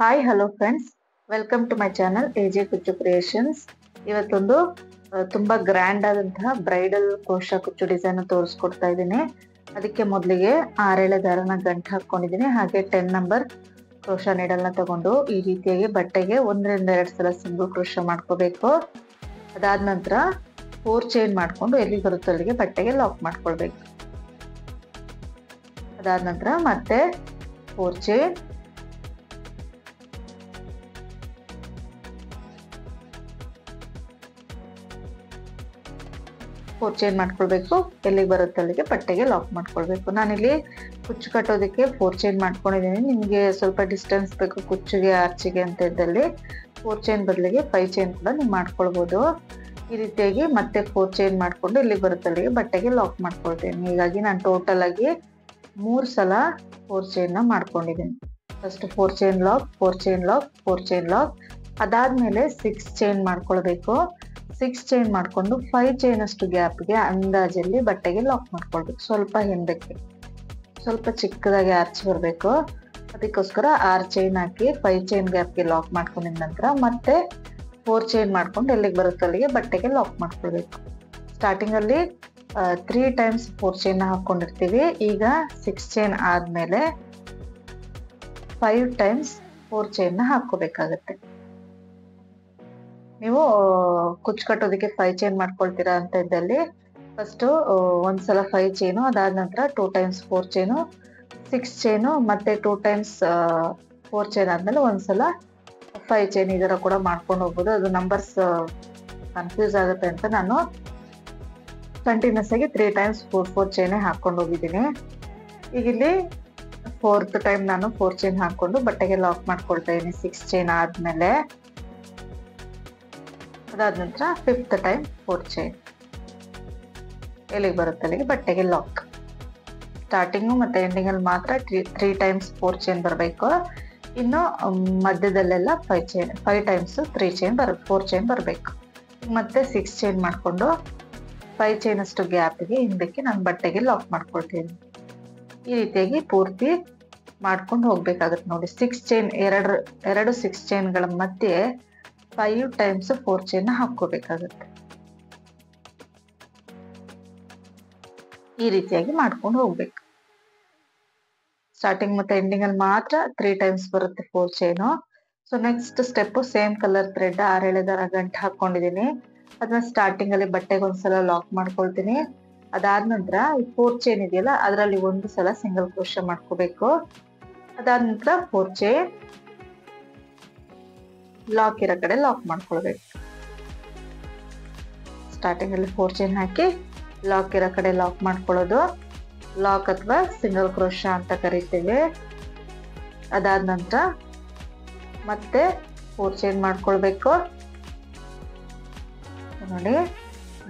Hi hello friends, welcome to my channel AJ ಕುಚ್ಚು creations. ಇವತ್ತೊಂದು ತುಂಬಾ ಗ್ರ್ಯಾಂಡ್ ಆದಂತಹ ಬ್ರೈಡಲ್ ಕ್ರೋಶಾ ಕುಚ್ಚು ಡಿಸೈನ್ ತೋರಿಸ್ಕೊಡ್ತಾ ಇದ್ದೀನಿ. ಅದಕ್ಕೆ ಮೊದಲಿಗೆ 6 ದಾರನ ಗಂಟು ಹಾಕೊಂಡಿದ್ದೀನಿ. ಹಾಗೆ 10 ನಂಬರ್ ಕ್ರೋಶಾ ನೀಡಲ್ನ ತಗೊಂಡು ಈ ರೀತಿಯಾಗಿ ಬಟ್ಟೆಗೆ 1-2 ಸಲ ಸಿಂಗಲ್ ಕ್ರೋಶಾ ಮಾಡ್ಕೋಬೇಕು. ಅದಾದ ನಂತರ 4 ಚೈನ್ ಮಾಡ್ಕೊಂಡು ಎಲ್ಲಿ ಬರುತ್ತೋ ಅಲ್ಲಿಗೆ ಬಟ್ಟೆಗೆ ಲಾಕ್ ಮಾಡ್ಕೊಳ್ಬೇಕು. ಅದಾದ ನಂತರ ಮತ್ತೆ 4 ಚೈನ್, ಚೈನ್ ಮಾಡ್ಕೊಳ್ಬೇಕು. ಎಲ್ಲಿಗೆ ಬರುತ್ತೆ ಅಲ್ಲಿಗೆ ಬಟ್ಟೆಗೆ ಲಾಕ್ ಮಾಡ್ಕೊಳ್ಬೇಕು. ನಾನಿಲ್ಲಿ ಕುಚ್ಚು ಕಟ್ಟೋದಕ್ಕೆ 4 ಚೈನ್ ಮಾಡ್ಕೊಂಡಿದ್ದೀನಿ. ನಿಮಗೆ ಸ್ವಲ್ಪ ಡಿಸ್ಟೆನ್ಸ್ ಬೇಕು ಕುಚ್ಚಿಗೆ ಆರ್ಚಿಗೆ ಅಂತ ಇದ್ದಲ್ಲಿ 4 ಚೈನ್ ಬದಲಿಗೆ 5 ಚೈನ್ ಕೂಡ ನೀವು ಮಾಡ್ಕೊಳ್ಬೋದು. ಈ ರೀತಿಯಾಗಿ ಮತ್ತೆ 4 ಚೈನ್ ಮಾಡ್ಕೊಂಡು ಎಲ್ಲಿಗೆ ಬರುತ್ತೆ ಅಲ್ಲಿಗೆ ಬಟ್ಟೆಗೆ ಲಾಕ್ ಮಾಡ್ಕೊಳ್ತೀನಿ. ಹೀಗಾಗಿ ನಾನು ಟೋಟಲ್ ಆಗಿ 3 ಸಲ 4 ಚೈನ್ ಮಾಡ್ಕೊಂಡಿದ್ದೀನಿ. First 4 chain lock, 4 chain lock, 4 chain lock. ಅದಾದ್ಮೇಲೆ 6 ಚೈನ್ ಮಾಡ್ಕೊಳ್ಬೇಕು. 6 ಚೈನ್ ಮಾಡ್ಕೊಂಡು 5 ಚೈನ್ ಅಷ್ಟು ಗ್ಯಾಪ್ಗೆ ಅಂದಾಜಲ್ಲಿ ಬಟ್ಟೆಗೆ ಲಾಕ್ ಮಾಡ್ಕೊಳ್ಬೇಕು. ಸ್ವಲ್ಪ ಹಿಂದಕ್ಕೆ, ಸ್ವಲ್ಪ ಚಿಕ್ಕದಾಗಿ ಆರ್ಚ್ ಬರಬೇಕು. ಅದಕ್ಕೋಸ್ಕರ 6 ಚೈನ್ ಹಾಕಿ 5 ಚೈನ್ ಗ್ಯಾಪ್ಗೆ ಲಾಕ್ ಮಾಡ್ಕೊಂಡಿದ ನಂತರ ಮತ್ತೆ 4 ಚೈನ್ ಮಾಡ್ಕೊಂಡು ಎಲ್ಲಿಗೆ ಬರುತ್ತೆ ಅಲ್ಲಿಗೆ ಬಟ್ಟೆಗೆ ಲಾಕ್ ಮಾಡ್ಕೊಳ್ಬೇಕು. ಸ್ಟಾರ್ಟಿಂಗ್ ಅಲ್ಲಿ 3 ಟೈಮ್ಸ್ 4 ಚೈನ್ ಹಾಕೊಂಡಿರ್ತೀವಿ. ಈಗ 6 ಚೈನ್ ಆದ್ಮೇಲೆ 5 ಟೈಮ್ಸ್ 4 ಚೈನ್ ಹಾಕೋಬೇಕಾಗತ್ತೆ. ನೀವು ಕುಚ್ಚು ಕಟ್ಟೋದಕ್ಕೆ 5 ಚೈನ್ ಮಾಡ್ಕೊಳ್ತೀರಾ ಅಂತ ಇದ್ದಲ್ಲಿ ಫಸ್ಟ್ ಒಂದ್ಸಲ 5 ಚೈನು, ಅದಾದ ನಂತರ 2 ಟೈಮ್ಸ್ 4 ಚೈನು, 6 ಚೈನು, ಮತ್ತೆ 2 ಟೈಮ್ಸ್ 4 ಚೈನ್ ಆದ್ಮೇಲೆ ಒಂದ್ಸಲ 5 ಚೈನ್ ಈ ತರ ಕೂಡ ಮಾಡ್ಕೊಂಡು ಹೋಗ್ಬೋದು. ಅದು ನಂಬರ್ಸ್ ಕನ್ಫ್ಯೂಸ್ ಆಗುತ್ತೆ ಅಂತ ನಾನು ಕಂಟಿನ್ಯೂಸ್ ಆಗಿ 3 ಟೈಮ್ಸ್ 4 ಚೈನೇ ಹಾಕೊಂಡು ಹೋಗಿದ್ದೀನಿ. ಈಗ ಇಲ್ಲಿ 4th ಟೈಮ್ ನಾನು 4 ಚೈನ್ ಹಾಕೊಂಡು ಬಟ್ಟೆಗೆ ಲಾಕ್ ಮಾಡ್ಕೊಳ್ತಾ ಇದ್ದೀನಿ 6 ಚೈನ್ ಆದ್ಮೇಲೆ. ಅದಾದ ನಂತರ 5th ಟೈಮ್ 4 ಚೈನ್ ಎಲ್ಲಿಗೆ ಬರುತ್ತೆ ಅಲ್ಲಿಗೆ ಬಟ್ಟೆಗೆ ಲಾಕ್. ಸ್ಟಾರ್ಟಿಂಗು ಮತ್ತೆ ಎಂಡಿಂಗ್ ಅಲ್ಲಿ ಮಾತ್ರ 3 ಟೈಮ್ಸ್ 4 ಚೈನ್ ಬರಬೇಕು. ಇನ್ನು ಮಧ್ಯದಲ್ಲೆಲ್ಲ 5 ಟೈಮ್ಸ್ 3 ಚೈನ್ 4 ಚೈನ್ ಬರಬೇಕು. ಮತ್ತೆ 6 ಚೈನ್ ಮಾಡ್ಕೊಂಡು 5 ಚೈನ್ ಅಷ್ಟು ಗ್ಯಾಪ್ಗೆ ಹಿಂದಕ್ಕೆ ನಾನು ಬಟ್ಟೆಗೆ ಲಾಕ್ ಮಾಡ್ಕೊಳ್ತೀನಿ. ಈ ರೀತಿಯಾಗಿ ಪೂರ್ತಿ ಮಾಡ್ಕೊಂಡು ಹೋಗ್ಬೇಕಾಗತ್ತೆ ನೋಡಿ. 6 ಚೈನ್ ಎರಡು 6 ಚೈನ್ಗಳ ಮಧ್ಯೆ 5 ಟೈಮ್ಸ್ 4 ಚೈನ್ ಹಾಕೋಬೇಕಾಗುತ್ತೆ. ಈ ರೀತಿಯಾಗಿ ಮಾಡ್ಕೊಂಡು ಹೋಗ್ಬೇಕು. ಸ್ಟಾರ್ಟಿಂಗ್ ಮತ್ತೆ ಎಂಡಿಂಗ್ ಅಲ್ಲಿ ಮಾತ್ರ 3 ಟೈಮ್ಸ್ ಬರುತ್ತೆ 4 chain. So next step same colour thread 6 ದಾರ ಗಂಟು ಹಾಕೊಂಡಿದ್ದೀನಿ. ಅದನ್ನ ಸ್ಟಾರ್ಟಿಂಗ್ ಅಲ್ಲಿ ಬಟ್ಟೆಗೆ ಒಂದ್ಸಲ ಲಾಕ್ ಮಾಡ್ಕೊಳ್ತೀನಿ. ಅದಾದ ನಂತರ 4 ಚೈನ್ ಇದೆಯಲ್ಲ ಅದರಲ್ಲಿ ಒಂದು ಸಲ ಸಿಂಗಲ್ ಕ್ರೋಶಾ ಮಾಡ್ಕೋಬೇಕು. ಅದಾದ ನಂತರ 4 ಚೈನ್ ಲಾಕ್ ಇರೋ ಕಡೆ ಲಾಕ್ ಮಾಡ್ಕೊಳ್ಬೇಕು. ಸ್ಟಾರ್ಟಿಂಗ್ ಅಲ್ಲಿ 4 ಚೈನ್ ಹಾಕಿ ಲಾಕ್ ಇರೋ ಕಡೆ ಲಾಕ್ ಮಾಡ್ಕೊಳ್ಳೋದು ಲಾಕ್ ಅಥವಾ ಸಿಂಗಲ್ ಕ್ರೋಶಾ ಅಂತ ಕರಿತೀವಿ. ಅದಾದ ನಂತರ ಮತ್ತೆ 4 ಚೈನ್ ಮಾಡ್ಕೊಳ್ಬೇಕು ನೋಡಿ.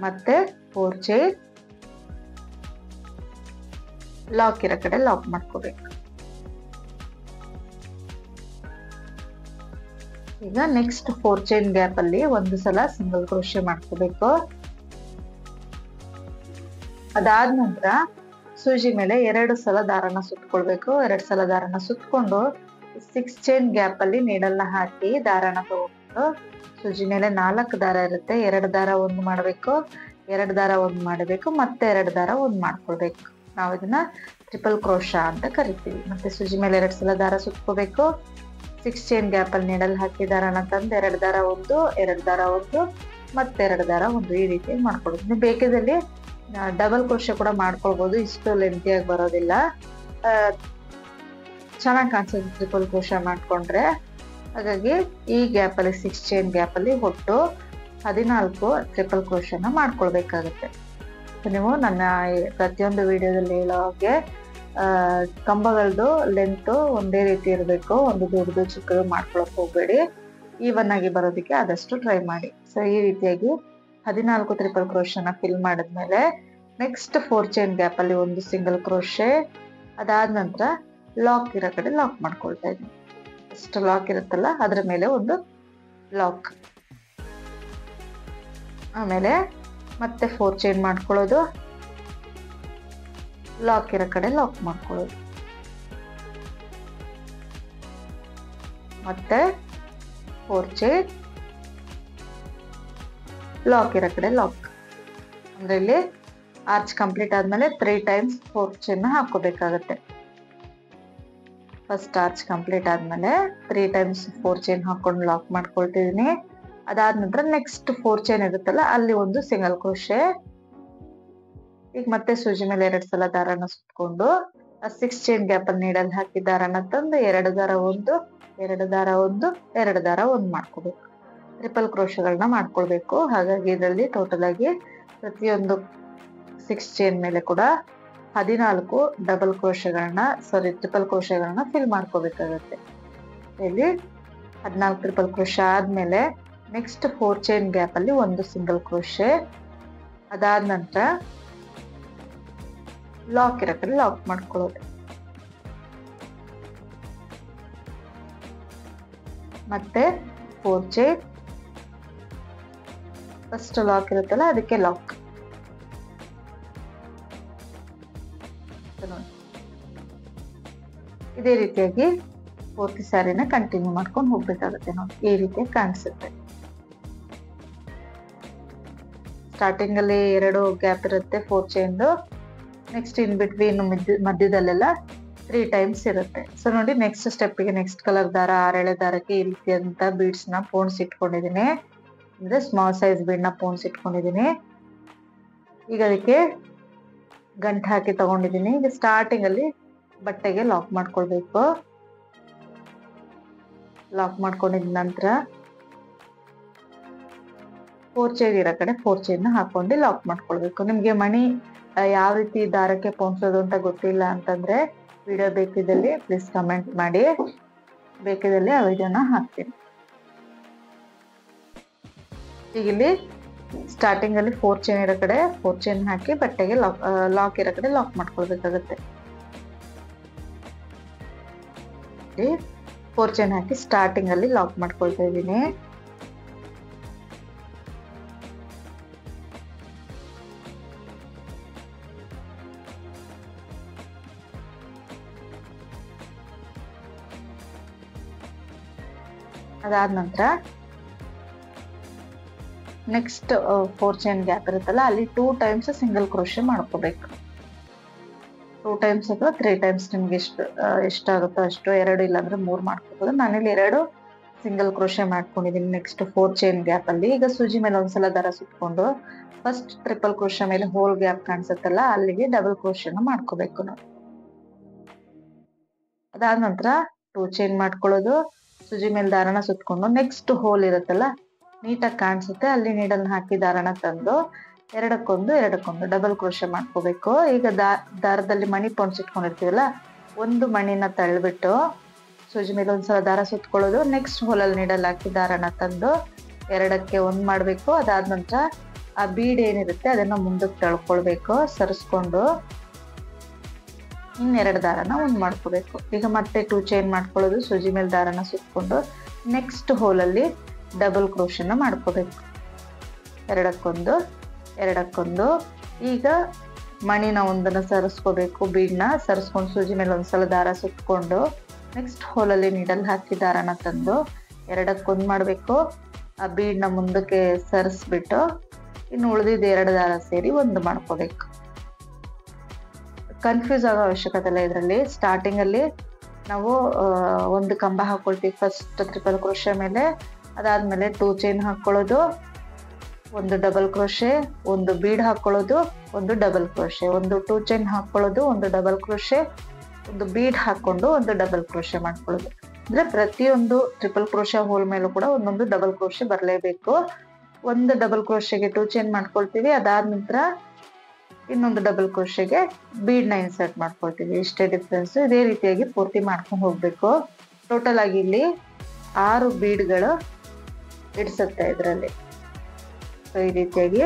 ಮತ್ತೆ 4 ಚೈನ್ ಲಾಕ್ ಇರೋ ಕಡೆ ಲಾಕ್ ಮಾಡ್ಕೋಬೇಕು. ಈಗ ನೆಕ್ಸ್ಟ್ 4 ಚೈನ್ ಗ್ಯಾಪ್ ಅಲ್ಲಿ ಒಂದು ಸಲ ಸಿಂಗಲ್ ಕ್ರೋಶೆ ಮಾಡ್ಕೋಬೇಕು. ಅದಾದ ನಂತರ ಸೂಜಿ ಮೇಲೆ 2 ಸಲ ದಾರನ ಸುತ್ಕೊಳ್ಬೇಕು. 2 ಸಲ ದಾರನ ಸುತ್ಕೊಂಡು 6 ಚೈನ್ ಗ್ಯಾಪ್ ಅಲ್ಲಿ ನೀಡಲ್ನ ಹಾಕಿ ದಾರನ ತಗೊಂಡು ಸೂಜಿ ಮೇಲೆ 4 ದಾರ ಇರುತ್ತೆ. 2 ದಾರ 1 ಮಾಡಬೇಕು, 2 ದಾರ 1 ಮಾಡಬೇಕು, ಮತ್ತೆ 2 ದಾರ 1 ಮಾಡ್ಕೊಳ್ಬೇಕು. ನಾವು ಇದನ್ನ ಟ್ರಿಪಲ್ ಕ್ರೋಶಾ ಅಂತ ಕರಿತೀವಿ. ಮತ್ತೆ ಸೂಜಿ ಮೇಲೆ 2 ಸಲ ದಾರ ಸುತ್ಕೋಬೇಕು. 6 ಚೈನ್ ಗ್ಯಾಪ್ ಅಲ್ಲಿ ನೀಡಲ್ ಹಾಕಿ ದಾರನ ತಂದು 2 ದಾರ 1, 2 ದಾರ 1, ಮತ್ತೆ 2 ದಾರ 1 ಈ ರೀತಿ ಮಾಡ್ಕೊಳ್ಬೋದು. ನೀವು ಬೇಕಿದಲ್ಲಿ ಡಬಲ್ ಕ್ರೋಶೆ ಕೂಡ ಮಾಡ್ಕೊಳ್ಬೋದು. ಇಷ್ಟು ಲೆಂತಿಯಾಗಿ ಬರೋದಿಲ್ಲ, ಚೆನ್ನಾಗಿ ಕಾಣಿಸುತ್ತೆ ಟ್ರಿಪಲ್ ಕ್ರೋಶಾ ಮಾಡ್ಕೊಂಡ್ರೆ. ಹಾಗಾಗಿ ಈ ಗ್ಯಾಪ್ ಅಲ್ಲಿ 6 ಚೈನ್ ಗ್ಯಾಪ್ ಅಲ್ಲಿ ಒಟ್ಟು 14 ಟ್ರಿಪಲ್ ಕ್ರೋಶಾನ ಮಾಡ್ಕೊಳ್ಬೇಕಾಗುತ್ತೆ. ನೀವು ನನ್ನ ಪ್ರತಿಯೊಂದು ವಿಡಿಯೋದಲ್ಲಿ ಹೇಳೋ ಹಾಗೆ ಕಂಬಗಳದ್ದು ಲೆಂತ್ ಒಂದೇ ರೀತಿ ಇರಬೇಕು. ಒಂದು ದೊಡ್ಡದು ಚಿಕ್ಕದು ಮಾಡ್ಕೊಳಕ್ ಹೋಗ್ಬೇಡಿ. ಈವನ್ ಆಗಿ ಬರೋದಕ್ಕೆ ಆದಷ್ಟು ಟ್ರೈ ಮಾಡಿ. ಸೊ ಈ ರೀತಿಯಾಗಿ 14 ಟ್ರಿಪಲ್ ಕ್ರೋಶಾನ ಫಿಲ್ ಮಾಡಿದ್ಮೇಲೆ ನೆಕ್ಸ್ಟ್ 4 ಚೈನ್ ಗ್ಯಾಪ್ ಅಲ್ಲಿ ಒಂದು ಸಿಂಗಲ್ ಕ್ರೋಶೆ. ಅದಾದ ನಂತರ ಲಾಕ್ ಇರೋ ಕಡೆ ಲಾಕ್ ಮಾಡ್ಕೊಳ್ತಾ ಇದ್ದೀನಿ. ಇಷ್ಟು ಲಾಕ್ ಇರುತ್ತಲ್ಲ ಅದ್ರ ಮೇಲೆ ಒಂದು ಲಾಕ್. ಆಮೇಲೆ ಮತ್ತೆ 4 ಚೈನ್ ಮಾಡ್ಕೊಳ್ಳೋದು, ಲಾಕ್ ಇರೋ ಕಡೆ ಲಾಕ್ ಮಾಡ್ಕೊಳ್ಳೋದು ಮತ್ತೆ 4 ಚೈನ್, ಲಾಕ್ ಇರೋ ಕಡೆ ಲಾಕ್. ಅಂದ್ರೆ ಇಲ್ಲಿ ಆರ್ಚ್ ಕಂಪ್ಲೀಟ್ ಆದ್ಮೇಲೆ 3 ಟೈಮ್ಸ್ 4 ಚೈನ್ ಹಾಕೋಬೇಕಾಗತ್ತೆ. ಫಸ್ಟ್ ಆರ್ಚ್ ಕಂಪ್ಲೀಟ್ ಆದ್ಮೇಲೆ 3 ಟೈಮ್ಸ್ 4 ಚೈನ್ ಹಾಕೊಂಡು ಲಾಕ್ ಮಾಡ್ಕೊಳ್ತಿದೀನಿ. ಅದಾದ ನಂತರ ನೆಕ್ಸ್ಟ್ 4 ಚೈನ್ ಇರುತ್ತಲ್ಲ ಅಲ್ಲಿ ಒಂದು ಸಿಂಗಲ್ ಕ್ರೋಶೆ. ಈಗ ಮತ್ತೆ ಸೂಜಿ ಮೇಲೆ 2 ಸಲ ದಾರನ ಸುತ್ಕೊಂಡು 6 ಚೈನ್ ಗ್ಯಾಪ್ ಅಲ್ಲಿ ನೀಡಲ್ ಹಾಕಿ ದಾರನ ತಂದು 2 ದಾರ 1, 2 ದಾರ 1, 2 ದಾರ 1 ಮಾಡ್ಕೋಬೇಕು. ಟ್ರಿಪಲ್ ಕ್ರೋಶೆಗಳನ್ನ ಮಾಡ್ಕೊಳ್ಬೇಕು. ಹಾಗಾಗಿ ಇದರಲ್ಲಿ ಟೋಟಲ್ ಆಗಿ ಪ್ರತಿಯೊಂದು 6 ಚೈನ್ ಮೇಲೆ ಕೂಡ 14 ಡಬಲ್ ಕ್ರೋಶೆಗಳನ್ನ ಟ್ರಿಪಲ್ ಕ್ರೋಶೆಗಳನ್ನ ಫಿಲ್ ಮಾಡ್ಕೋಬೇಕಾಗತ್ತೆ. ಇಲ್ಲಿ 14 ಟ್ರಿಪಲ್ ಕ್ರೋಶೆ ಆದ್ಮೇಲೆ ನೆಕ್ಸ್ಟ್ 4 ಚೈನ್ ಗ್ಯಾಪ್ ಅಲ್ಲಿ ಒಂದು ಸಿಂಗಲ್ ಕ್ರೋಶೆ. ಅದಾದ ನಂತರ ಲಾಕ್ ಇರಕ್ಕೆ ಲಾಕ್ ಮಾಡ್ಕೊಳ್ಳೋದು. ಮತ್ತೆ 4 ಚೈನ್, ಫಸ್ಟ್ ಲಾಕ್ ಇರುತ್ತಲ್ಲ ಅದಕ್ಕೆ ಲಾಕ್. ಇದೇ ರೀತಿಯಾಗಿ ಪೂರ್ತಿ ಸ್ಯಾರಿನ ಕಂಟಿನ್ಯೂ ಮಾಡ್ಕೊಂಡು ಹೋಗ್ಬೇಕಾಗುತ್ತೆ. ನೋಡಿ ಈ ರೀತಿ ಕಾಣಿಸುತ್ತೆ. ಸ್ಟಾರ್ಟಿಂಗ್ ಅಲ್ಲಿ 2 ಗ್ಯಾಪ್ ಇರುತ್ತೆ 4 ಚೈನ್ದು. ನೆಕ್ಸ್ಟ್ ಇನ್ ಬಿಟ್ವೀನ್ ಮಧ್ಯದಲ್ಲೆಲ್ಲ 3 ಟೈಮ್ಸ್ ಇರುತ್ತೆ. ಸೊ ನೋಡಿ ನೆಕ್ಸ್ಟ್ ಸ್ಟೆಪ್ಗೆ ನೆಕ್ಸ್ಟ್ ಕಲರ್ ದಾರ 6 ಎಳೆ ದಾರಕ್ಕೆ ಈ ರೀತಿಯಾದಂತ ಬೀಡ್ಸ್ ನ ಪೋಣ್ಸ್ ಇಟ್ಕೊಂಡಿದೀನಿ. ಅಂದ್ರೆ ಸ್ಮಾಲ್ ಸೈಜ್ ಬೀಡ್ ನ ಪೋಣ್ಸ್ ಇಟ್ಕೊಂಡಿದೀನಿ. ಈಗ ಅದಕ್ಕೆ ಗಂಟು ಹಾಕಿ ತಗೊಂಡಿದೀನಿ. ಈಗ ಸ್ಟಾರ್ಟಿಂಗ್ ಅಲ್ಲಿ ಬಟ್ಟೆಗೆ ಲಾಕ್ ಮಾಡ್ಕೊಳ್ಬೇಕು. ಲಾಕ್ ಮಾಡ್ಕೊಂಡಿದ ನಂತರ 4 ಚೈನ್ ಇರೋ ಕಡೆ 4 ಚೈನ್ ಹಾಕೊಂಡು ಲಾಕ್ ಮಾಡ್ಕೊಳ್ಬೇಕು. ನಿಮ್ಗೆ ಮಣಿ ಯಾವ ರೀತಿ ದಾರಕ್ಕೆ ಪೋಣಿಸೋದು ಅಂತ ಗೊತ್ತಿಲ್ಲ ಅಂತಂದ್ರೆ ವಿಡಿಯೋ ಬೇಕಿದ್ದಲ್ಲಿ ಪ್ಲೀಸ್ ಕಮೆಂಟ್ ಮಾಡಿ, ಬೇಕಿದ್ದಲ್ಲಿ ಆ ವಿಡಿಯೋನ ಹಾಕ್ತೀನಿ. ಈಗ ಇಲ್ಲಿ ಸ್ಟಾರ್ಟಿಂಗ್ ಅಲ್ಲಿ 4 ಚೈನ್ ಇರೋ ಕಡೆ 4 ಚೈನ್ ಹಾಕಿ ಬಟ್ಟೆಗೆ ಲಾಕ್ ಇರೋ ಕಡೆ ಲಾಕ್ ಮಾಡ್ಕೊಳ್ಬೇಕಾಗತ್ತೆ. 4 ಚೈನ್ ಹಾಕಿ ಸ್ಟಾರ್ಟಿಂಗ್ ಅಲ್ಲಿ ಲಾಕ್ ಮಾಡ್ಕೊಳ್ತಾ ಇದ್ದೀನಿ. ಅದಾದ ನಂತರ ನೆಕ್ಸ್ಟ್ 4 ಚೈನ್ ಗ್ಯಾಪ್ ಇರುತ್ತಲ್ಲ ಅಲ್ಲಿ 2 ಟೈಮ್ಸ್ ಸಿಂಗಲ್ ಕ್ರೋಶೆ ಮಾಡ್ಕೋಬೇಕು. 2 ಟೈಮ್ಸ್ ಅಥವಾ 3 ಟೈಮ್ಸ್ ನಿಮ್ಗೆ ಎಷ್ಟಾಗುತ್ತೋ ಅಷ್ಟು, 2 ಇಲ್ಲಾಂದ್ರೆ 3 ಮಾಡ್ಕೋಬಹುದು. ನಾನಿಲ್ಲಿ 2 ಸಿಂಗಲ್ ಕ್ರೋಶೆ ಮಾಡ್ಕೊಂಡಿದ್ದೀನಿ ನೆಕ್ಸ್ಟ್ 4 ಚೈನ್ ಗ್ಯಾಪ್ ಅಲ್ಲಿ. ಈಗ ಸೂಜಿ ಮೇಲೆ ಒಂದ್ಸಲ ದಾರ ಸುತ್ಕೊಂಡು ಫಸ್ಟ್ ಟ್ರಿಪಲ್ ಕ್ರೋಶೆ ಮೇಲೆ ಹೋಲ್ ಗ್ಯಾಪ್ ಕಾಣಿಸುತ್ತಲ್ಲ ಅಲ್ಲಿಗೆ ಡಬಲ್ ಕ್ರೋಶೆನ ಮಾಡ್ಕೋಬೇಕು ನಾವು. ಅದಾದ ನಂತರ 2 ಚೈನ್ ಮಾಡ್ಕೊಳ್ಳೋದು, ಸೂಜಿ ಮೇಲೆ ದಾರನ ಸುತ್ಕೊಂಡು ನೆಕ್ಸ್ಟ್ ಹೋಲ್ ಇರುತ್ತಲ್ಲ ನೀಟಾಗಿ ಕಾಣಿಸುತ್ತೆ ಅಲ್ಲಿ ನೀಡಲ್ ಹಾಕಿ ದಾರನ ತಂದು ಎರಡಕ್ಕೊಂದು ಡಬಲ್ ಕ್ರೋಶೆ ಮಾಡ್ಕೋಬೇಕು. ಈಗ ದಾರದಲ್ಲಿ ಮಣಿ ಪೋಣ್ಸ್ ಇಟ್ಕೊಂಡಿರ್ತೀವಲ್ಲ ಒಂದು ಮಣಿನ ತಳ್ಳಿಬಿಟ್ಟು ಸೂಜಿ ಮೇಲೆ ಒಂದ್ಸಲ ದಾರ ಸುತ್ಕೊಳ್ಳೋದು, ನೆಕ್ಸ್ಟ್ ಹೋಲಲ್ಲಿ ನೀಡಲ್ ಹಾಕಿ ದಾರನ ತಂದು 2ಕ್ಕೆ 1 ಮಾಡ್ಬೇಕು. ಅದಾದ ನಂತರ ಆ ಬೀಡ್ ಏನಿರುತ್ತೆ ಅದನ್ನ ಮುಂದಕ್ಕೆ ತಳ್ಕೊಳ್ಬೇಕು. ಸರಿಸ್ಕೊಂಡು ಇನ್ನೆರಡು ದಾರನ 1 ಮಾಡ್ಕೋಬೇಕು. ಈಗ ಮತ್ತೆ 2 ಚೈನ್ ಮಾಡ್ಕೊಳ್ಳೋದು, ಸೂಜಿ ಮೇಲೆ ದಾರನ ಸುತ್ಕೊಂಡು ನೆಕ್ಸ್ಟ್ ಹೋಲಲ್ಲಿ ಡಬಲ್ ಕ್ರೋಶೆನ ಮಾಡ್ಕೋಬೇಕು. 2ಕ್ಕೆ 1 ಈಗ ಮಣಿನ ಒಂದನ್ನ ಸರಿಸ್ಕೋಬೇಕು. ಬೀಡ್ನ ಸರಿಸ್ಕೊಂಡು ಸೂಜಿ ಮೇಲೆ ಒಂದ್ಸಲ ದಾರ ಸುತ್ಕೊಂಡು ನೆಕ್ಸ್ಟ್ ಹೋಲಲ್ಲಿ ನೀಡಲ್ ಹಾಕಿ ದಾರನ ತಂದು 2ಕ್ಕೆ 1 ಮಾಡ್ಬೇಕು. ಆ ಬೀಡ್ನ ಮುಂದಕ್ಕೆ ಸರಿಸ್ಬಿಟ್ಟು ಇನ್ನು ಉಳಿದಿದ್ದ 2 ದಾರ ಸೇರಿ 1 ಮಾಡ್ಕೋಬೇಕು. ಕನ್ಫ್ಯೂಸ್ ಆಗೋ ಅವಶ್ಯಕತೆ ಇಲ್ಲ. ಇದರಲ್ಲಿ ಸ್ಟಾರ್ಟಿಂಗ್ ಅಲ್ಲಿ ನಾವು ಒಂದು ಕಂಬ ಹಾಕೊಳ್ತೀವಿ ಫಸ್ಟ್ ಟ್ರಿಪಲ್ ಕ್ರೋಶೆ ಮೇಲೆ. ಅದಾದ್ಮೇಲೆ 2 ಚೈನ್ ಹಾಕೊಳ್ಳೋದು, 1 ಡಬಲ್ ಕ್ರೋಶೆ, 1 ಬೀಡ್ ಹಾಕೊಳ್ಳೋದು, 1 ಡಬಲ್ ಕ್ರೋಶೆ, 1 2 ಚೈನ್ ಹಾಕೊಳ್ಳೋದು, 1 ಡಬಲ್ ಕ್ರೋಶೆ, 1 ಬೀಡ್ ಹಾಕೊಂಡು 1 ಡಬಲ್ ಕ್ರೋಶೆ ಮಾಡ್ಕೊಳ್ಳೋದು. ಅಂದ್ರೆ ಪ್ರತಿಯೊಂದು ಟ್ರಿಪಲ್ ಕ್ರೋಶೆ ಹೋಲ್ ಮೇಲೂ ಕೂಡ ಒಂದೊಂದು ಡಬಲ್ ಕ್ರೋಶೆ ಬರಲೇಬೇಕು. 1 ಡಬಲ್ ಕ್ರೋಶೆಗೆ 2 ಚೈನ್ ಮಾಡ್ಕೊಳ್ತೀವಿ. ಅದಾದ ನಂತರ ಇನ್ನೊಂದು ಡಬಲ್ ಕ್ರೋಶೆಗೆ ಬೀಡ್ ನ ಇನ್ಸರ್ಟ್ ಮಾಡ್ಕೊಳ್ತೀವಿ. ಇಷ್ಟೇ ಡಿಫ್ರೆನ್ಸ್. ಇದೇ ರೀತಿಯಾಗಿ ಪೂರ್ತಿ ಮಾಡ್ಕೊಂಡು ಹೋಗ್ಬೇಕು. ಟೋಟಲ್ ಆಗಿ ಇಲ್ಲಿ 6 ಬೀಡ್ಗಳು ಇಡ್ಸುತ್ತೆ ಇದರಲ್ಲಿ. ಸೊ ಈ ರೀತಿಯಾಗಿ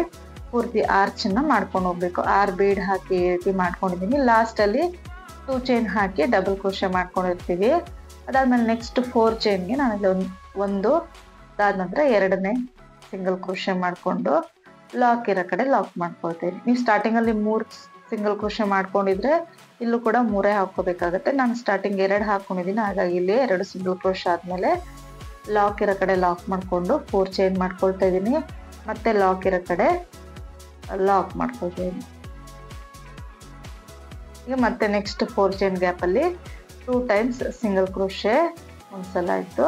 ಪೂರ್ತಿ ಆರ್ಚ್ ನ ಮಾಡ್ಕೊಂಡು ಹೋಗ್ಬೇಕು. 6 ಬೀಡ್ ಹಾಕಿ ಈ ರೀತಿ ಮಾಡ್ಕೊಂಡಿದೀನಿ. ಲಾಸ್ಟ್ ಅಲ್ಲಿ 2 ಚೈನ್ ಹಾಕಿ ಡಬಲ್ ಕ್ರೋಶೆ ಮಾಡ್ಕೊಂಡಿರ್ತೀವಿ. ಅದಾದ್ಮೇಲೆ ನೆಕ್ಸ್ಟ್ 4 ಚೈನ್ಗೆ ನಾನು ಒಂದು ಅದಾದ ನಂತರ 2ನೇ ಸಿಂಗಲ್ ಕ್ರೋಶೆ ಮಾಡ್ಕೊಂಡು ಲಾಕ್ ಇರೋ ಕಡೆ ಲಾಕ್ ಮಾಡ್ಕೊಳ್ತೀನಿ. ನೀವು ಸ್ಟಾರ್ಟಿಂಗ್ ಅಲ್ಲಿ 3 ಸಿಂಗಲ್ ಕ್ರೋಶೆ ಮಾಡ್ಕೊಂಡಿದ್ರೆ ಇಲ್ಲೂ ಕೂಡ 3 ಹಾಕೋಬೇಕಾಗತ್ತೆ. ನಾನು ಸ್ಟಾರ್ಟಿಂಗ್ 2 ಹಾಕೊಂಡಿದ್ದೀನಿ, ಹಾಗಾಗಿ ಇಲ್ಲಿ 2 ಸಿಂಗಲ್ ಕ್ರೋಶೆ ಆದ್ಮೇಲೆ ಲಾಕ್ ಇರೋ ಕಡೆ ಲಾಕ್ ಮಾಡ್ಕೊಂಡು 4 ಚೈನ್ ಮಾಡ್ಕೊಳ್ತಾ ಇದ್ದೀನಿ. ಮತ್ತೆ ಲಾಕ್ ಇರೋ ಕಡೆ ಲಾಕ್ ಮಾಡ್ಕೊಳ್ತಾ ಇದ್ದೀನಿ. ಈಗ ಮತ್ತೆ ನೆಕ್ಸ್ಟ್ 4 ಚೈನ್ ಗ್ಯಾಪ್ ಅಲ್ಲಿ 2 ಟೈಮ್ಸ್ ಸಿಂಗಲ್ ಕ್ರೋಶೆ, ಒಂದ್ಸಲ ಆಯ್ತು,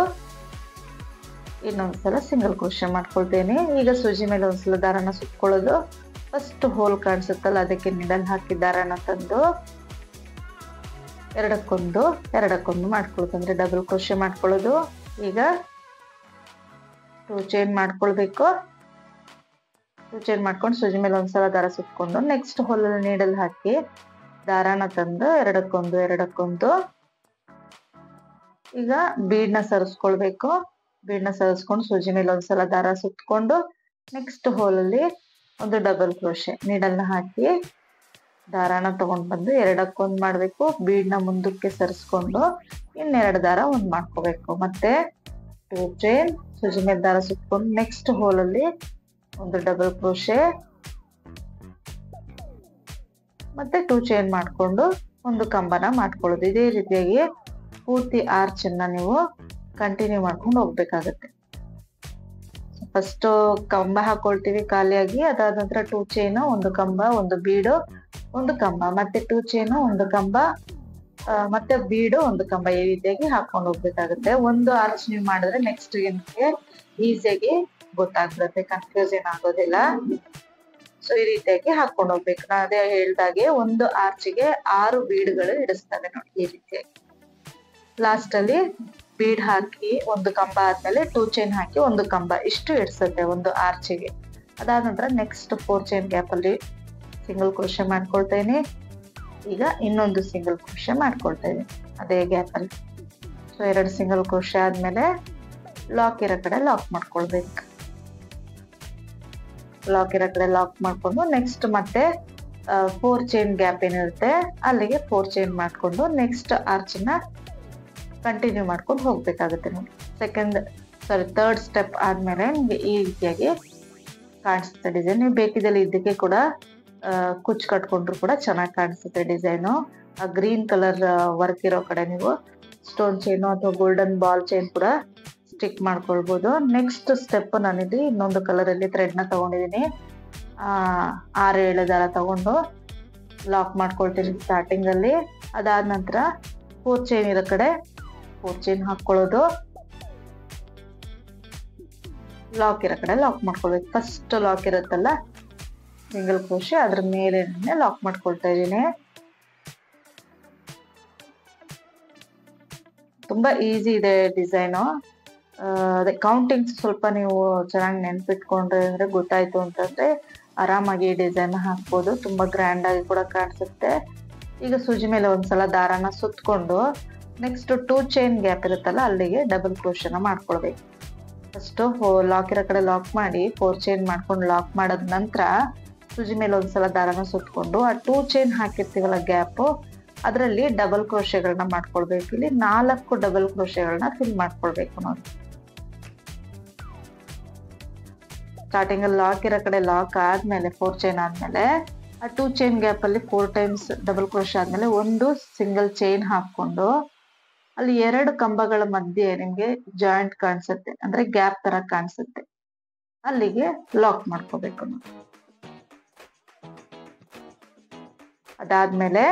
ಇನ್ನೊಂದ್ಸಲ ಸಿಂಗಲ್ ಕ್ರೋಶೆ ಮಾಡ್ಕೊಳ್ತೇನೆ. ಈಗ ಸೂಜಿ ಮೇಲೆ ಒಂದ್ಸಲ ದಾರನ ಸುತ್ಕೊಳ್ಳೋದು. ಫಸ್ಟ್ ಹೋಲ್ ಕಾಣಿಸುತ್ತಲ್ಲ ಅದಕ್ಕೆ ನೀಡಲ್ ಹಾಕಿ ದಾರನ ತಂದು ಎರಡಕ್ಕೊಂದು ಮಾಡ್ಕೊಳ್ತಂದ್ರೆ ಡಬಲ್ ಕ್ರೋಶೆ ಮಾಡ್ಕೊಳ್ಳೋದು. ಈಗ 2 ಚೈನ್ ಮಾಡ್ಕೊಳ್ಬೇಕು. 2 ಚೈನ್ ಮಾಡ್ಕೊಂಡು ಸೂಜಿ ಮೇಲೆ ಒಂದ್ಸಲ ದಾರ ಸುತ್ಕೊಂಡು ನೆಕ್ಸ್ಟ್ ಹೋಲಲ್ಲಿ ನೀಡಲ್ ಹಾಕಿ ದಾರಾನ ತಂದು ಎರಡಕ್ಕೊಂದು ಈಗ ಬೀಡ್ನ ಸರಿಸ್ಕೊಳ್ಬೇಕು. ಬೀಡ್ನ ಸರಿಸ್ಕೊಂಡು ಸೂಜಿ ಮೇಲೆ ಒಂದ್ಸಲ ದಾರ ಸುತ್ಕೊಂಡು ನೆಕ್ಸ್ಟ್ ಹೋಲಲ್ಲಿ ಒಂದು ಡಬಲ್ ಕ್ರೋಶೆ ನೀಡಲ್ನ ಹಾಕಿ ದಾರಾನ ತಗೊಂಡ್ ಬಂದು ಎರಡಕ್ಕೊಂದು ಮಾಡ್ಬೇಕು. ಬೀಡ್ನ ಮುಂದಕ್ಕೆ ಸರಿಸ್ಕೊಂಡು ಇನ್ನೆರಡು ದಾರ ಒಂದ್ ಮಾಡ್ಕೋಬೇಕು. ಮತ್ತೆ 2 ಚೈನ್ ಸೂಜಿ ಮೇಲೆ ದಾರ ಸುತ್ಕೊಂಡು ನೆಕ್ಸ್ಟ್ ಹೋಲಲ್ಲಿ ಒಂದು ಡಬಲ್ ಕ್ರೋಶೆ ಮತ್ತೆ 2 ಚೈನ್ ಮಾಡ್ಕೊಂಡು ಒಂದು ಕಂಬನ ಮಾಡ್ಕೊಳ್ಳೋದು. ಇದೇ ರೀತಿಯಾಗಿ ಪೂರ್ತಿ ಆರ್ಚ್ ಅನ್ನ ನೀವು ಕಂಟಿನ್ಯೂ ಮಾಡ್ಕೊಂಡು ಹೋಗ್ಬೇಕಾಗತ್ತೆ. ಫಸ್ಟ್ ಕಂಬ ಹಾಕೊಳ್ತೀವಿ ಖಾಲಿಯಾಗಿ, ಅದಾದ ನಂತರ 2 ಚೈನ್, ಒಂದು ಕಂಬ, ಒಂದು ಬೀಡು, ಒಂದು ಕಂಬ, ಮತ್ತೆ 2 ಚೈನ್, ಒಂದು ಕಂಬ, ಮತ್ತೆ ಬೀಡು, ಒಂದು ಕಂಬ, ಈ ರೀತಿಯಾಗಿ ಹಾಕೊಂಡು ಹೋಗ್ಬೇಕಾಗುತ್ತೆ. ಒಂದು ಆರ್ಚ್ ನೀವು ಮಾಡಿದ್ರೆ ನೆಕ್ಸ್ಟ್ ನಿಮಗೆ ಈಸಿಯಾಗಿ ಗೊತ್ತಾಗ್ಬಿಡುತ್ತೆ, ಕನ್ಫ್ಯೂಷನ್ ಆಗೋದಿಲ್ಲ. ಸೊ ಈ ರೀತಿಯಾಗಿ ಹಾಕೊಂಡು ಹೋಗ್ಬೇಕು. ನಾನು ಅದೇ ಹೇಳ್ದಾಗೆ ಒಂದು ಆರ್ಚ್ಗೆ 6 ಬೀಡ್ಗಳು ಇಡಿಸ್ತವೆ ನೋಡಿ, ಈ ರೀತಿಯಾಗಿ ಲಾಸ್ಟ್ ಅಲ್ಲಿ ಬೀಡ್ ಹಾಕಿ ಒಂದು ಕಂಬ ಆದ್ಮೇಲೆ 2 ಚೈನ್ ಹಾಕಿ ಒಂದು ಕಂಬ, ಇಷ್ಟು ಇಡ್ಸುತ್ತೆ ಒಂದು ಆರ್ಚಿಗೆ. ಅದಾದ ನಂತರ ನೆಕ್ಸ್ಟ್ 4 ಚೈನ್ ಗ್ಯಾಪ್ ಅಲ್ಲಿ ಸಿಂಗಲ್ ಕ್ರೋಶೆ ಮಾಡ್ಕೊಳ್ತೇನೆ. ಈಗ ಇನ್ನೊಂದು ಸಿಂಗಲ್ ಕ್ರೋಶೆ ಮಾಡ್ಕೊಳ್ತಾ ಇದ್ದೀನಿ ಅದೇ ಗ್ಯಾಪ್ ಅಲ್ಲಿ. ಸೊ 2 ಸಿಂಗಲ್ ಕ್ರೋಶೆ ಆದ್ಮೇಲೆ ಲಾಕ್ ಇರೋ ಕಡೆ ಲಾಕ್ ಮಾಡ್ಕೊಳ್ಬೇಕು. ಲಾಕ್ ಇರೋ ಕಡೆ ಲಾಕ್ ಮಾಡ್ಕೊಂಡು ನೆಕ್ಸ್ಟ್ ಮತ್ತೆ 4 ಚೈನ್ ಗ್ಯಾಪ್ ಏನಿರುತ್ತೆ ಅಲ್ಲಿಗೆ 4 ಚೈನ್ ಮಾಡ್ಕೊಂಡು ನೆಕ್ಸ್ಟ್ ಆರ್ಚ್ ನ ಕಂಟಿನ್ಯೂ ಮಾಡ್ಕೊಂಡು ಹೋಗ್ಬೇಕಾಗುತ್ತೆ ನೋಡಿ. ಥರ್ಡ್ ಸ್ಟೆಪ್ ಆದ್ಮೇಲೆ ನಿಮ್ಗೆ ಈ ರೀತಿಯಾಗಿ ಕಾಣಿಸುತ್ತೆ ಡಿಸೈನ್. ನೀವು ಬೇಕಿದಲ್ಲಿ ಇದಕ್ಕೆ ಕೂಡ ಕುಚ್ ಕಟ್ಕೊಂಡ್ರು ಕೂಡ ಚೆನ್ನಾಗಿ ಕಾಣಿಸುತ್ತೆ ಡಿಸೈನು. ಗ್ರೀನ್ ಕಲರ್ ವರ್ಕ್ ಇರೋ ಕಡೆ ನೀವು ಸ್ಟೋನ್ ಚೈನು ಅಥವಾ ಗೋಲ್ಡನ್ ಬಾಲ್ ಚೈನ್ ಕೂಡ ಸ್ಟಿಕ್ ಮಾಡ್ಕೊಳ್ಬಹುದು. ನೆಕ್ಸ್ಟ್ ಸ್ಟೆಪ್ ನಾನಿಲ್ಲಿ ಇನ್ನೊಂದು ಕಲರ್ ಅಲ್ಲಿ ಥ್ರೆಡ್ ನ ತಗೊಂಡಿದ್ದೀನಿ. 6-7 ದಾರ ತಗೊಂಡು ಲಾಕ್ ಮಾಡ್ಕೊಳ್ತೀನಿ ಸ್ಟಾರ್ಟಿಂಗ್ ಅಲ್ಲಿ. ಅದಾದ ನಂತರ 4 ಚೈನ್ ಇರೋ ಕಡೆ 4 ಚೈನ್ ಹಾಕೊಳ್ಳೋದು, ಲಾಕ್ ಇರೋ ಕಡೆ ಲಾಕ್ ಮಾಡ್ಕೊಳ್ಬೇಕು. ಫಸ್ಟ್ ಲಾಕ್ ಇರುತ್ತಲ್ಲ ಸಿಂಗಲ್ ಕ್ರೋಶೆ ಅದ್ರ ಮೇಲೆ ಲಾಕ್ ಮಾಡ್ಕೊಳ್ತಾ ಇದ್ದೀನಿ. ತುಂಬಾ ಈಸಿ ಇದೆ ಡಿಸೈನು. ಅದೇ ಕೌಂಟಿಂಗ್ಸ್ ಸ್ವಲ್ಪ ನೀವು ಚೆನ್ನಾಗಿ ನೆನ್ಪಿಟ್ಕೊಂಡ್ರೆ ಅಂದ್ರೆ ಗೊತ್ತಾಯ್ತು ಅಂತಂದ್ರೆ ಆರಾಮಾಗಿ ಡಿಸೈನ್ ಹಾಕ್ಬೋದು. ತುಂಬಾ ಗ್ರ್ಯಾಂಡ್ ಆಗಿ ಕೂಡ ಕಾಣಿಸುತ್ತೆ. ಈಗ ಸೂಜಿ ಮೇಲೆ ಒಂದ್ಸಲ ದಾರಾನ ಸುತ್ಕೊಂಡು ನೆಕ್ಸ್ಟ್ 2 ಚೈನ್ ಗ್ಯಾಪ್ ಇರುತ್ತಲ್ಲ ಅಲ್ಲಿಗೆ ಡಬಲ್ ಕ್ರೋಶೆನ ಮಾಡ್ಕೊಳ್ಬೇಕು. ಫಸ್ಟ್ ಲಾಕ್ ಇರೋ ಕಡೆ ಲಾಕ್ ಮಾಡಿ 4 ಚೈನ್ ಮಾಡ್ಕೊಂಡು ಲಾಕ್ ಮಾಡದ ನಂತರ ಸೂಜಿ ಮೇಲೆ ಒಂದ್ಸಲ ದಾರಾನ ಸುತ್ಕೊಂಡು ಆ 2 ಚೈನ್ ಹಾಕಿರ್ತೀವಲ್ಲ ಗ್ಯಾಪ್ ಅದರಲ್ಲಿ ಡಬಲ್ ಕ್ರೋಶೆಗಳನ್ನ ಮಾಡ್ಕೊಳ್ಬೇಕು. ಇಲ್ಲಿ 4 ಡಬಲ್ ಕ್ರೋಶೆಗಳನ್ನ ಫಿಲ್ ಮಾಡ್ಕೊಳ್ಬೇಕು ನೋಡಿ. ಸ್ಟಾರ್ಟಿಂಗ್ ಅಲ್ಲಿ ಲಾಕ್ ಇರೋ ಕಡೆ ಲಾಕ್ ಆದ್ಮೇಲೆ 4 ಚೈನ್ ಆದ್ಮೇಲೆ ಆ 2 ಚೈನ್ ಗ್ಯಾಪ್ ಅಲ್ಲಿ 4 ಟೈಮ್ಸ್ ಡಬಲ್ ಕ್ರೋಶೆ ಆದ್ಮೇಲೆ ಒಂದು ಸಿಂಗಲ್ ಚೈನ್ ಹಾಕೊಂಡು ಅಲ್ಲಿ 2 ಕಂಬಗಳ ಮಧ್ಯೆ ನಿಮ್ಗೆ ಜಾಯಿಂಟ್ ಕಾಣಿಸುತ್ತೆ, ಅಂದ್ರೆ ಗ್ಯಾಪ್ ತರ ಕಾಣಿಸುತ್ತೆ, ಅಲ್ಲಿಗೆ ಲಾಕ್ ಮಾಡ್ಕೋಬೇಕು ನಾವು. ಅದಾದ್ಮೇಲೆ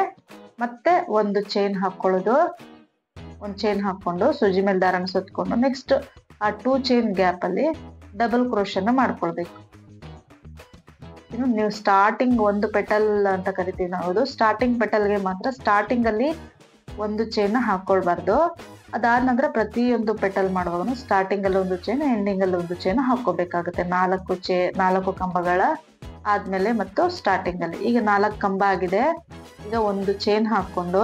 ಮತ್ತೆ ಒಂದು ಚೈನ್ ಹಾಕೊಳ್ಳೋದು. ಒಂದು ಚೈನ್ ಹಾಕೊಂಡು ಸೂಜಿ ಮೇಲೆ ದಾರನ ಸುತ್ಕೊಂಡು ನೆಕ್ಸ್ಟ್ ಆ 2 ಚೈನ್ ಗ್ಯಾಪ್ ಅಲ್ಲಿ ಡಬಲ್ ಕ್ರೋಶೆನ ಮಾಡ್ಕೊಳ್ಬೇಕು. ಇನ್ನು ನೀವು ಸ್ಟಾರ್ಟಿಂಗ್ ಒಂದು ಪೆಟಲ್ ಅಂತ ಕರಿತೀವಿ ನಾವು, ಸ್ಟಾರ್ಟಿಂಗ್ ಪೆಟಲ್ಗೆ ಮಾತ್ರ ಸ್ಟಾರ್ಟಿಂಗ್ ಅಲ್ಲಿ ಒಂದು ಚೈನ್ ಹಾಕೊಳ್ಬಾರ್ದು. ಅದಾದ ನಂತರ ಪ್ರತಿಯೊಂದು ಪೆಟಲ್ ಮಾಡುವಾಗ ಸ್ಟಾರ್ಟಿಂಗ್ ಅಲ್ಲಿ ಒಂದು ಚೈನ್, ಎಂಡಿಂಗ್ ಅಲ್ಲಿ ಒಂದು ಚೈನ್ ಹಾಕೋಬೇಕಾಗುತ್ತೆ. 4 ಕಂಬಗಳ ಆದ್ಮೇಲೆ ಮತ್ತು ಸ್ಟಾರ್ಟಿಂಗ್ ಅಲ್ಲಿ. ಈಗ 4 ಕಂಬ ಆಗಿದೆ. ಈಗ ಒಂದು ಚೈನ್ ಹಾಕೊಂಡು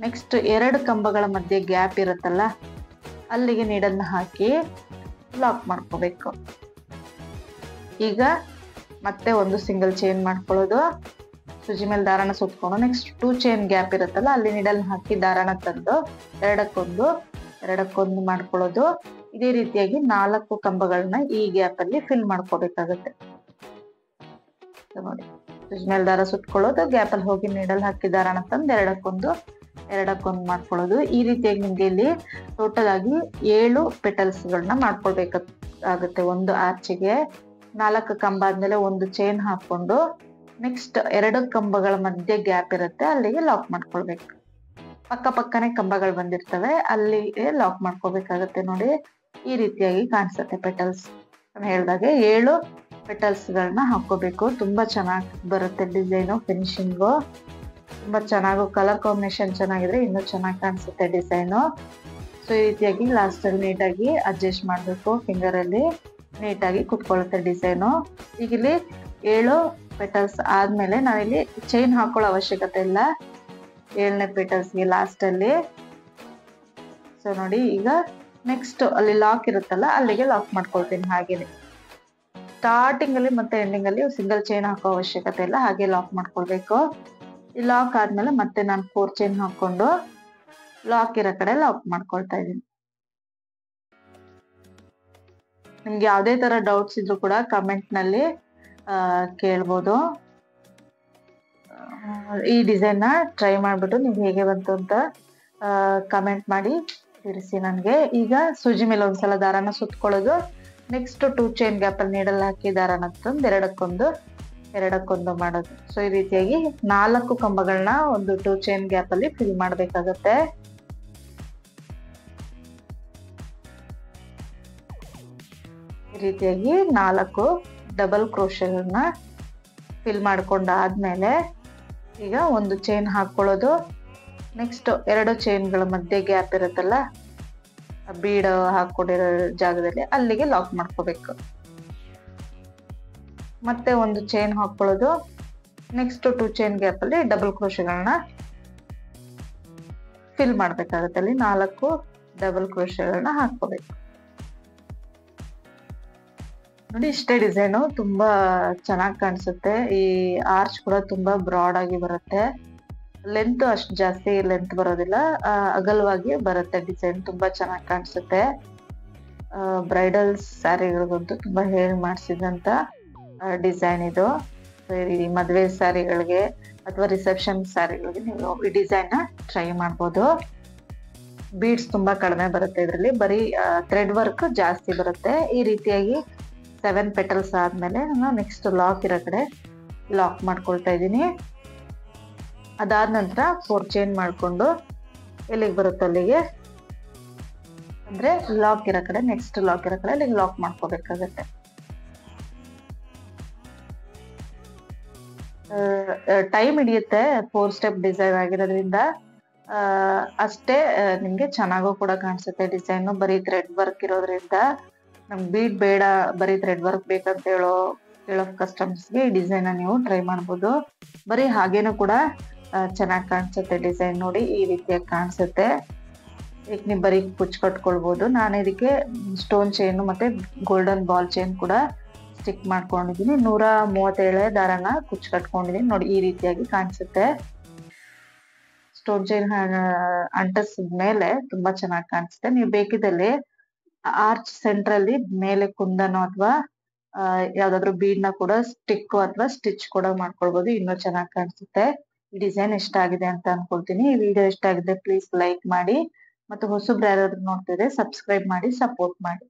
ನೆಕ್ಸ್ಟ್ 2 ಕಂಬಗಳ ಮಧ್ಯೆ ಗ್ಯಾಪ್ ಇರುತ್ತಲ್ಲ ಅಲ್ಲಿಗೆ ನೀಡಲ್ನ ಹಾಕಿ ಲಾಕ್ ಮಾಡ್ಕೋಬೇಕು. ಈಗ ಮತ್ತೆ ಒಂದು ಸಿಂಗಲ್ ಚೈನ್ ಮಾಡ್ಕೊಳ್ಳೋದು, ಸೂಜಿ ಮೇಲೆ ದಾರಾನ ಸುತ್ಕೊಂಡು ನೆಕ್ಸ್ಟ್ 2 ಚೈನ್ ಗ್ಯಾಪ್ ಇರುತ್ತಲ್ಲ ಅಲ್ಲಿ ನೀಡಲ್ ಹಾಕಿ ದಾರಾನ ತಂದು ಎರಡಕ್ಕೊಂದು ಮಾಡ್ಕೊಳ್ಳೋದು. ಇದೇ ರೀತಿಯಾಗಿ 4 ಕಂಬಗಳನ್ನ ಈ ಗ್ಯಾಪ್ ಅಲ್ಲಿ ಫಿಲ್ ಮಾಡ್ಕೋಬೇಕಾಗುತ್ತೆ ನೋಡಿ. ಮೇಲೆ ದಾರ ಸುತ್ಕೊಳ್ಳೋದು, ಗ್ಯಾಪ್ ಅಲ್ಲಿ ಹೋಗಿ ನೀಡಲ್ ಹಾಕಿ ದಾರನ ತಂದು ಎರಡಕ್ಕೊಂದು ಮಾಡ್ಕೊಳ್ಳೋದು. ಈ ರೀತಿಯಾಗಿ ನಿಮ್ಗೆ ಇಲ್ಲಿ ಟೋಟಲ್ ಆಗಿ 7 ಪೆಟಲ್ಸ್ ಗಳನ್ನ ಮಾಡ್ಕೊಳ್ಬೇಕಾಗುತ್ತೆ. ಒಂದು ಆರ್ಚಿಗೆ 4 ಕಂಬ ಆದ್ಮೇಲೆ ಒಂದು ಚೈನ್ ಹಾಕೊಂಡು ನೆಕ್ಸ್ಟ್ 2 ಕಂಬಗಳ ಮಧ್ಯೆ ಗ್ಯಾಪ್ ಇರುತ್ತೆ, ಅಲ್ಲಿಗೆ ಲಾಕ್ ಮಾಡ್ಕೊಳ್ಬೇಕು. ಪಕ್ಕನೆ ಕಂಬಗಳು ಬಂದಿರ್ತವೆ, ಅಲ್ಲಿಗೆ ಲಾಕ್ ಮಾಡ್ಕೋಬೇಕಾಗತ್ತೆ. ನೋಡಿ ಈ ರೀತಿಯಾಗಿ ಕಾಣಿಸುತ್ತೆ ಪೆಟಲ್ಸ್. ಹೇಳ್ದಾಗೆ 7 ಪೆಟಲ್ಸ್ ಗಳನ್ನ ಹಾಕೋಬೇಕು. ತುಂಬಾ ಚೆನ್ನಾಗಿ ಬರುತ್ತೆ ಡಿಸೈನು, ಫಿನಿಶಿಂಗು ತುಂಬಾ ಚೆನ್ನಾಗಿ, ಕಲರ್ ಕಾಂಬಿನೇಷನ್ ಚೆನ್ನಾಗಿದ್ರೆ ಇನ್ನೂ ಚೆನ್ನಾಗಿ ಕಾಣಿಸುತ್ತೆ ಡಿಸೈನು. ಸೊ ಈ ರೀತಿಯಾಗಿ ಲಾಸ್ಟ್ ಅಲ್ಲಿ ನೀಟಾಗಿ ಅಡ್ಜಸ್ಟ್ ಮಾಡ್ಬೇಕು, ಫಿಂಗರ್ ಅಲ್ಲಿ ನೀಟಾಗಿ ಕುತ್ಕೊಳ್ಳುತ್ತೆ ಡಿಸೈನು. ಈಗ ಇಲ್ಲಿ 7 ಪೆಟಲ್ಸ್ ಆದ್ಮೇಲೆ ನಾವಿಲ್ಲಿ ಚೈನ್ ಹಾಕೊಳ್ಳೋ ಅವಶ್ಯಕತೆ ಇಲ್ಲ 7ನೇ ಪೆಟಲ್ಸ್ಗೆ ಲಾಸ್ಟ್ ಅಲ್ಲಿ. ಸೊ ನೋಡಿ ಈಗ ನೆಕ್ಸ್ಟ್ ಅಲ್ಲಿ ಲಾಕ್ ಇರುತ್ತಲ್ಲ, ಅಲ್ಲಿಗೆ ಲಾಕ್ ಮಾಡ್ಕೊಳ್ತೀನಿ. ಹಾಗೇನೆ ಸ್ಟಾರ್ಟಿಂಗ್ ಅಲ್ಲಿ ಮತ್ತೆ ಎಂಡಿಂಗ್ ಅಲ್ಲಿ ಸಿಂಗಲ್ ಚೈನ್ ಹಾಕೋ ಅವಶ್ಯಕತೆ ಇಲ್ಲ, ಹಾಗೆ ಲಾಕ್ ಮಾಡ್ಕೊಳ್ಬೇಕು. ಈ ಲಾಕ್ ಆದ್ಮೇಲೆ ಮತ್ತೆ ನಾನು 4 ಚೈನ್ ಹಾಕೊಂಡು ಲಾಕ್ ಇರೋ ಕಡೆ ಲಾಕ್ ಮಾಡ್ಕೊಳ್ತಾ ಇದ್ದೀನಿ. ನಿಮ್ಗೆ ಯಾವ್ದೇ ತರ ಡೌಟ್ಸ್ ಇದ್ರು ಕೂಡ ಕಮೆಂಟ್ ನಲ್ಲಿ ಕೇಳ್ಬೋದು. ಈ ಡಿಸೈನ್ ನ ಟ್ರೈ ಮಾಡ್ಬಿಟ್ಟು ನಿಮ್ಗೆ ಹೇಗೆ ಬಂತು ಅಂತ ಕಮೆಂಟ್ ಮಾಡಿ ತಿಳಿಸಿ ನನ್ಗೆ. ಈಗ ಸೂಜಿ ಮೇಲೆ ಒಂದ್ಸಲ ದಾರನ ಸುತ್ಕೊಳ್ಳೋದು, ನೆಕ್ಸ್ಟ್ 2 ಚೈನ್ ಗ್ಯಾಪ್ ಅಲ್ಲಿ ನೀಡಲ್ ಹಾಕಿ ದಾರನ ತಂದು ಎರಡಕ್ಕೊಂದು ಮಾಡೋದು. ಸೊ ಈ ರೀತಿಯಾಗಿ 4 ಕಂಬಗಳನ್ನ ಒಂದು 2 ಚೈನ್ ಗ್ಯಾಪ್ ಅಲ್ಲಿ ಫಿಲ್ ಮಾಡ್ಬೇಕಾಗತ್ತೆ. ಈ ರೀತಿಯಾಗಿ 4 ಡಬಲ್ ಕ್ರೋಶೆಗಳನ್ನ ಫಿಲ್ ಮಾಡ್ಕೊಂಡಾದ್ಮೇಲೆ ಈಗ ಒಂದು ಚೈನ್ ಹಾಕೊಳ್ಳೋದು, ನೆಕ್ಸ್ಟ್ 2 ಚೈನ್ಗಳ ಮಧ್ಯೆ ಗ್ಯಾಪ್ ಇರುತ್ತಲ್ಲ, ಬೀಡ್ ಹಾಕೊಂಡಿರೋ ಜಾಗದಲ್ಲಿ ಅಲ್ಲಿಗೆ ಲಾಕ್ ಮಾಡ್ಕೋಬೇಕು. ಮತ್ತೆ ಒಂದು ಚೈನ್ ಹಾಕೊಳ್ಳೋದು, ನೆಕ್ಸ್ಟ್ 2 ಚೈನ್ ಗ್ಯಾಪ್ ಅಲ್ಲಿ ಡಬಲ್ ಕ್ರೋಶೆಗಳನ್ನ ಫಿಲ್ ಮಾಡ್ಬೇಕಾಗತ್ತೆ. ಅಲ್ಲಿ 4 ಡಬಲ್ ಕ್ರೋಶೆಗಳನ್ನ ಹಾಕೋಬೇಕು. ನೋಡಿ ಇಷ್ಟೇ ಡಿಸೈನು, ತುಂಬಾ ಚೆನ್ನಾಗಿ ಕಾಣಿಸುತ್ತೆ. ಈ ಆರ್ಚ್ ಕೂಡ ತುಂಬಾ ಬ್ರಾಡ್ ಆಗಿ ಬರುತ್ತೆ, ಲೆಂತ್ ಅಷ್ಟು ಜಾಸ್ತಿ ಲೆಂತ್ ಬರೋದಿಲ್ಲ, ಅಗಲವಾಗಿ ಬರುತ್ತೆ ಡಿಸೈನ್. ತುಂಬಾ ಚೆನ್ನಾಗಿ ಕಾಣಿಸುತ್ತೆ. ಬ್ರೈಡಲ್ ಸ್ಯಾರಿಗಳಿಗಂತೂ ತುಂಬಾ ಹೇಳಿ ಮಾಡಿಸಿದಂತ ಡಿಸೈನ್ ಇದು. ಈ ಮದುವೆ ಸ್ಯಾರಿಗಳಿಗೆ ಅಥವಾ ರಿಸೆಪ್ಷನ್ ಸ್ಯಾರಿಗಳಿಗೆ ನೀವು ಈ ಡಿಸೈನ್ ನ ಟ್ರೈ ಮಾಡ್ಬೋದು. ಬೀಡ್ಸ್ ತುಂಬಾ ಕಡಿಮೆ ಬರುತ್ತೆ ಇದರಲ್ಲಿ, ಬರೀ ಥ್ರೆಡ್ ವರ್ಕ್ ಜಾಸ್ತಿ ಬರುತ್ತೆ. ಈ ರೀತಿಯಾಗಿ 7 ಪೆಟಲ್ಸ್ ಆದ್ಮೇಲೆ ನಾನು ನೆಕ್ಸ್ಟ್ ಲಾಕ್ ಇರೋ ಕಡೆ ಲಾಕ್ ಮಾಡ್ಕೊಳ್ತಾ ಇದ್ದೀನಿ. ಅದಾದ ನಂತರ 4 ಚೈನ್ ಮಾಡ್ಕೊಂಡು ಎಲ್ಲಿಗೆ ಬರುತ್ತೆ ಅಲ್ಲಿಗೆ, ಅಂದ್ರೆ ಲಾಕ್ ಇರೋ ಕಡೆ, ನೆಕ್ಸ್ಟ್ ಲಾಕ್ ಇರೋ ಕಡೆ ಅಲ್ಲಿಗೆ ಲಾಕ್ ಮಾಡ್ಕೋಬೇಕಾಗತ್ತೆ. ಟೈಮ್ ಹಿಡಿಯುತ್ತೆ, 4 ಸ್ಟೆಪ್ ಡಿಸೈನ್ ಆಗಿರೋದ್ರಿಂದ ಅಷ್ಟೇ ನಿಮ್ಗೆ ಚೆನ್ನಾಗೂ ಕೂಡ ಕಾಣಿಸುತ್ತೆ ಡಿಸೈನ್. ಬರೀ ಥ್ರೆಡ್ ವರ್ಕ್ ಇರೋದ್ರಿಂದ ನಮ್ಗೆ ಬೀಡ್ ಬೇಡ, ಬರೀ ಥ್ರೆಡ್ ವರ್ಕ್ ಬೇಕಂತ ಹೇಳೋ ಕಸ್ಟಮರ್ಸ್ಗೆ ಈ ಡಿಸೈನ್ ನೀವು ಟ್ರೈ ಮಾಡ್ಬೋದು. ಬರೀ ಹಾಗೇನು ಕೂಡ ಚೆನ್ನಾಗಿ ಕಾಣಿಸುತ್ತೆ ಡಿಸೈನ್. ನೋಡಿ ಈ ರೀತಿಯಾಗಿ ಕಾಣಿಸುತ್ತೆ. ಈಗ ನೀವು ಬರೀ ಕುಚ್ ಕಟ್ಕೊಳ್ಬೋದು. ನಾನು ಇದಕ್ಕೆ ಸ್ಟೋನ್ ಚೈನ್ ಮತ್ತೆ ಗೋಲ್ಡನ್ ಬಾಲ್ ಚೈನ್ ಕೂಡ ಸ್ಟಿಕ್ ಮಾಡ್ಕೊಂಡಿದ್ದೀನಿ. 137 ದಾರನ ಕುಚ್ ಕಟ್ಕೊಂಡಿದ್ದೀನಿ. ನೋಡಿ ಈ ರೀತಿಯಾಗಿ ಕಾಣಿಸುತ್ತೆ. ಸ್ಟೋನ್ ಚೈನ್ ಅಂಟಿಸಿದ್ಮೇಲೆ ತುಂಬಾ ಚೆನ್ನಾಗಿ ಕಾಣಿಸುತ್ತೆ. ನೀವು ಬೇಕಿದಲ್ಲಿ ಆರ್ಚ್ ಸೆಂಟ್ರಲ್ಲಿ ಮೇಲೆ ಕುಂದನೋ ಅಥವಾ ಯಾವ್ದಾದ್ರು ಬೀಡ್ ನ ಕೂಡ ಸ್ಟಿಕ್ ಅಥವಾ ಸ್ಟಿಚ್ ಕೂಡ ಮಾಡ್ಕೊಳ್ಬಹುದು, ಇನ್ನೂ ಚೆನ್ನಾಗಿ ಕಾಣಿಸುತ್ತೆ. ಈ ಡಿಸೈನ್ ಇಷ್ಟ ಆಗಿದೆ ಅಂತ ಅನ್ಕೊಳ್ತೀನಿ. ಈ ವಿಡಿಯೋ ಇಷ್ಟ ಆಗಿದೆ ಪ್ಲೀಸ್ ಲೈಕ್ ಮಾಡಿ, ಮತ್ತು ಹೊಸಬ್ರು ಯಾರಾದ್ರೂ ನೋಡ್ತಿದ್ರೆ ಸಬ್ಸ್ಕ್ರೈಬ್ ಮಾಡಿ ಸಪೋರ್ಟ್ ಮಾಡಿ.